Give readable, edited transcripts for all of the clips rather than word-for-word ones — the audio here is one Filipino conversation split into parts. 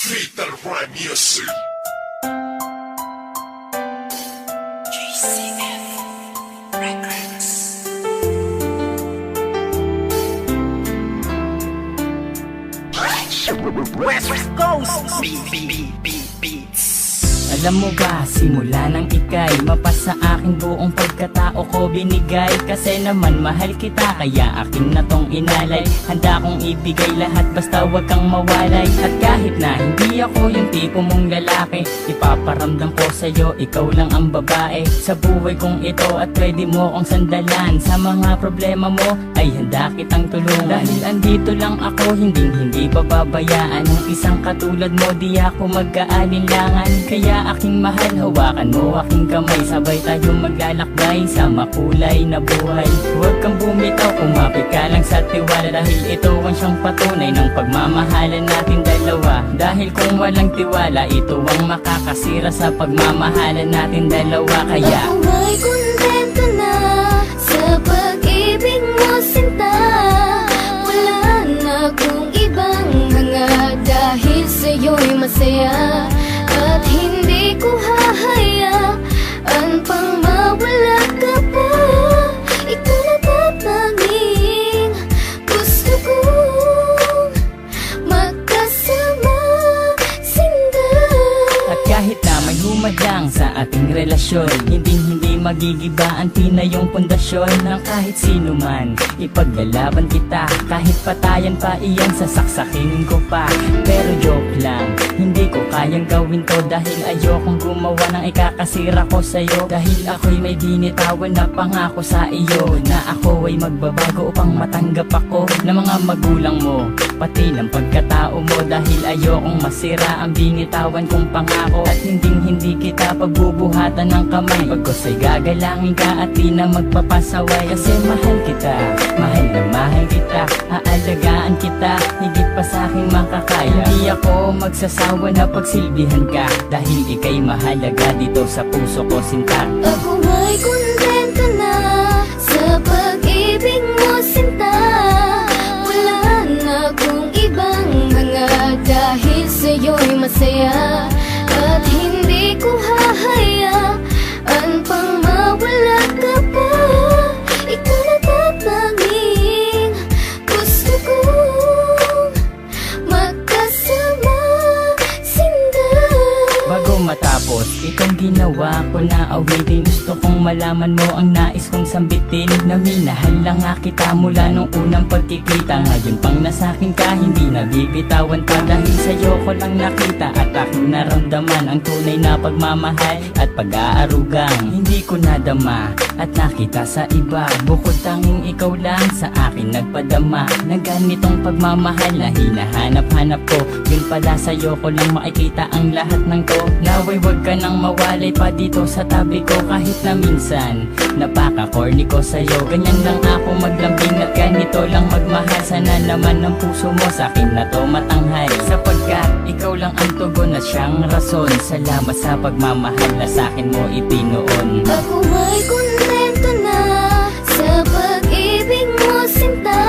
Fatal Rhyme Music. GCF Records. West Coast Beats. Alam mo ba, simula nang ika'y mapasa aking buong pagkatao ko binigay. Kasi naman mahal kita, kaya akin na tong inalay. Handa kong ibigay lahat basta wag kang mawalay. At kahit na hindi ako yung tipo mong lalaki, ipaparamdam ko sa'yo, ikaw lang ang babae sa buhay kong ito. At pwede mo kong sandalan sa mga problema mo, ay handa kitang tulungan. Dahil andito lang ako, hindi pababayaan ng isang katulad mo, di ako mag-aalinlangan. Kaya aking mahal, hawakan mo aking kamay, sabay tayo maglalakbay sa makulay na buhay. Huwag kang bumitaw, kumapit ka lang sa tiwala, dahil ito ang siyang patunay ng pagmamahalan natin dalawa. Dahil kung walang tiwala, ito ang makakasira sa pagmamahalan natin dalawa. Kaya ako ay kontento na sa pag-ibig mo, sinta. Wala na akong ibang hanga, dahil sa'yo'y masaya. At hindi ko hahayaan pang mawala ka pa. Ikaw na tatanging gusto kong magkasama, sinda. at kahit na may humadlang sa ating relasyon, hindi magigiba ang tinayong pundasyon ng kahit sino man. Ipaglalaban kita, kahit patayan pa iyan, sasaksakin ko pa. Pero joke lang, hindi ko kayang gawin to, dahil ayokong gumawa ng ikakasira ko sa'yo. Dahil ako'y may binitawan na pangako sa iyo, na ako ay magbabago upang matanggap ako ng mga magulang mo, pati ng pagkatao mo. Dahil ayokong masira ang binitawan kong pangako, at hindi kita pagbubuhatan ng kamay. Pagkos ay gagalangin ka at di na magpapasaway. Kasi mahal kita, mahal na mahal kita, aalagaan kita, higit pa sa aking makakaya. Hindi ako magsasawa na pagsilbihan ka, dahil ika'y mahalaga dito sa puso ko, sinta. Ako ay kontento na sa pag-ibig mo, sinta. Wala na akong ibang hanga, dahil sa'yo'y masaya. At hindi ko hahayaan pang mawala ka pa. Ikaw na tatanging gusto kong magkasama, sinda. Bago matapos itong ginawa ko na awitin, gusto kong malaman mo ang nais kong sambitin, na minahal lang nga kita mula nung unang pagkikita. Ngayon pang nasakin ka, hindi nabibitawan pa, dahil sa'yo ko lang nakita at aking naramdaman ang tunay na pagmamahal at pag-aarugang hindi ko nadama at nakita sa iba. Bukod tanging ikaw lang sa akin nagpadama ng ganitong pagmamahal na hinahanap-hanap ko. Yun pala, sa'yo ko lang makikita ang lahat ng to. Naway wag ka nang mawalay pa dito sa tabi ko, kahit na minsan napaka-corny ko sa'yo. Ganyan lang ako maglambing at ganito lang magmahal. Sana naman ang puso mo sa akin na to matanghal, sapagkat ikaw lang ang tugon at siyang rason. Salamat sa pagmamahal na sa akin mo ipinoon. Ako ay kontento na sa pag-ibig mo, sinta.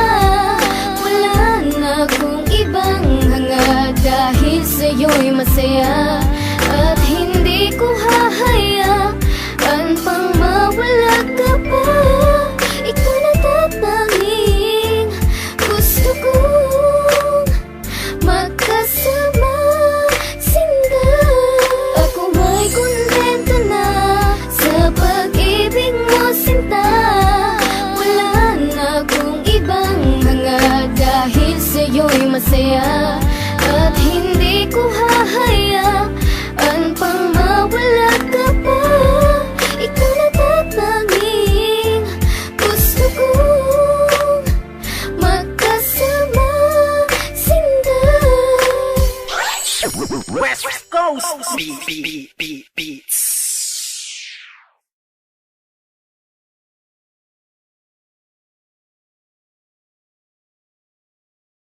Wala na akong ibang hanga, dahil sa'yo'y masaya. At hindi ko hahayaan pang mawala ka pa. Ikaw na tatanging gusto kong magkasama, sinda. Ako ay kontento na sa pag-ibig mo, sinta. Wala na akong ibang hanga, dahil sa'yo'y masaya. At hindi ko hahayaan pang mawala ka pa. Ikaw na tatanging gusto kong magkasama, sinda. West Coast Beats.